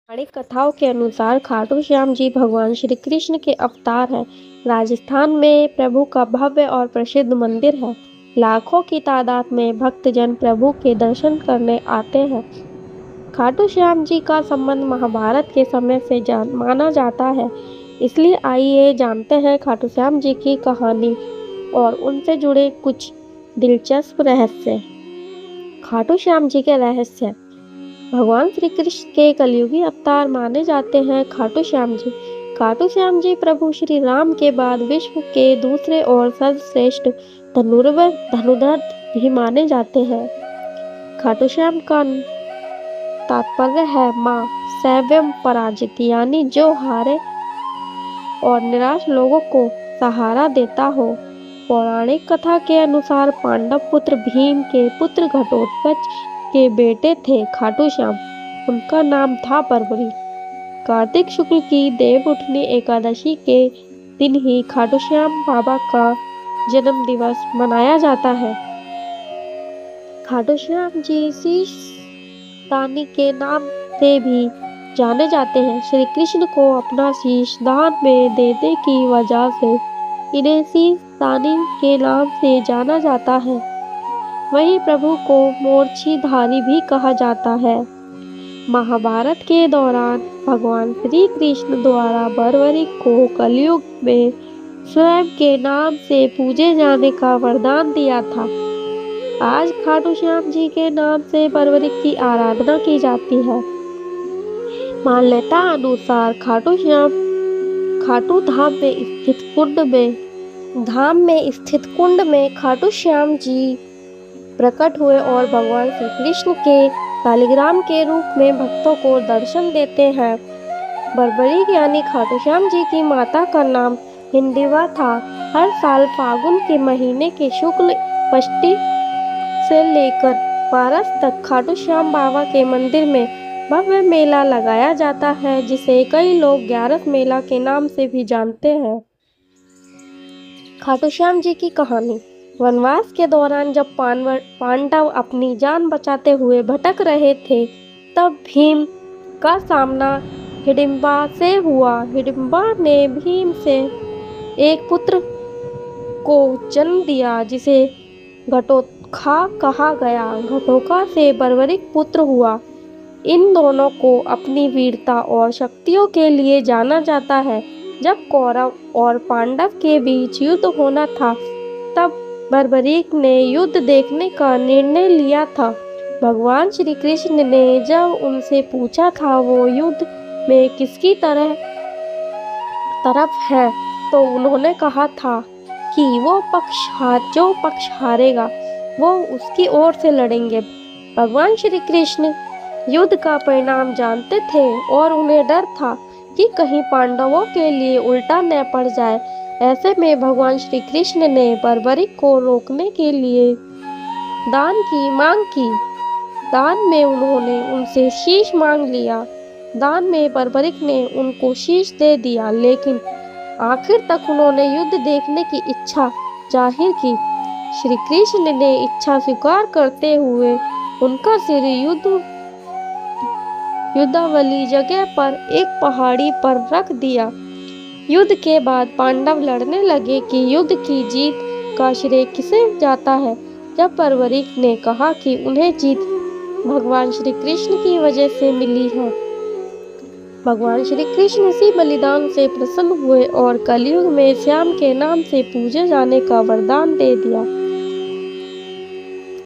पौराणिक कथाओं के अनुसार खाटू श्याम जी भगवान श्री कृष्ण के अवतार हैं। राजस्थान में प्रभु का भव्य और प्रसिद्ध मंदिर है। लाखों की तादाद में भक्तजन प्रभु के दर्शन करने आते हैं। खाटू श्याम जी का संबंध महाभारत के समय से माना जाता है। इसलिए आइए जानते हैं खाटू श्याम जी की कहानी और उनसे जुड़े कुछ दिलचस्प रहस्य। खाटू श्याम जी के रहस्य। भगवान श्री कृष्ण के कलयुगी अवतार माने जाते हैं खाटू श्याम जी। खाटू श्याम जी प्रभु श्री राम के बाद विश्व के दूसरे और सर्वश्रेष्ठ धनुर्धर भी माने जाते हैं। खाटू श्याम का तात्पर्य है माँ सैव्यम पराजित, यानी जो हारे और निराश लोगों को सहारा देता हो। पौराणिक कथा के अनुसार पांडव पुत्र भीम के पुत्र घटोत्कच के बेटे थे खाटू श्याम। उनका नाम था बर्बरी। कार्तिक शुक्ल की देवउठनी एकादशी के दिन ही खाटू श्याम बाबा का जन्म दिवस मनाया जाता है। खाटू श्याम जी शीश दानी के नाम से भी जाने जाते हैं। श्री कृष्ण को अपना शीश दान में देने की वजह से इन्हें शीश दानी के नाम से जाना जाता है। वहीं प्रभु को मोर्चीधारी भी कहा जाता है। महाभारत के दौरान भगवान श्री कृष्ण द्वारा बर्बरी को कलयुग में स्वयं के नाम से पूजे जाने का वरदान दिया था। आज खाटू श्याम जी के नाम से बर्बरी की आराधना की जाती है। मान्यता अनुसार खाटू धाम में स्थित कुंड में खाटू श्याम जी प्रकट हुए और भगवान श्री कृष्ण के शालिग्राम के रूप में भक्तों को दर्शन देते हैं। बर्बरी यानी खाटू श्याम जी की माता का नाम हिंडिवा था। हर साल फागुन के महीने के शुक्ल पष्टी से लेकर पारस तक खाटू श्याम बाबा के मंदिर में भव्य मेला लगाया जाता है, जिसे कई लोग ग्यारस मेला के नाम से भी जानते हैं। खाटू श्याम जी की कहानी। वनवास के दौरान जब पांडव अपनी जान बचाते हुए भटक रहे थे, तब भीम का सामना हिडिंबा से हुआ। हिडिंबा ने भीम से एक पुत्र को जन्म दिया, जिसे घटोत्कच कहा गया। घटोत्कच से बर्बरिक पुत्र हुआ। इन दोनों को अपनी वीरता और शक्तियों के लिए जाना जाता है। जब कौरव और पांडव के बीच युद्ध होना था, तब बर्बरीक ने युद्ध देखने का निर्णय लिया था। भगवान श्री कृष्ण ने जब उनसे पूछा था वो युद्ध में किसकी तरफ है, तो उन्होंने कहा था कि जो पक्ष हारेगा वो उसकी ओर से लड़ेंगे। भगवान श्री कृष्ण युद्ध का परिणाम जानते थे और उन्हें डर था कि कहीं पांडवों के लिए उल्टा न पड़ जाए। ऐसे में भगवान श्री कृष्ण ने बर्बरिक को रोकने के लिए दान की मांग की। दान में उन्होंने उनसे शीश मांग लिया। दान में बर्बरिक ने उनको शीश दे दिया, लेकिन आखिर तक उन्होंने युद्ध देखने की इच्छा जाहिर की। श्री कृष्ण ने इच्छा स्वीकार करते हुए उनका सिर युद्धावली जगह पर एक पहाड़ी पर रख दिया। युद्ध के बाद पांडव लड़ने लगे कि युद्ध की जीत का श्रेय किसे जाता है। जब बर्बरीक ने कहा कि उन्हें जीत भगवान श्री कृष्ण की वजह से मिली है। भगवान श्री कृष्ण इसी बलिदान से प्रसन्न हुए और कलयुग में श्याम के नाम से पूजे जाने का वरदान दे दिया।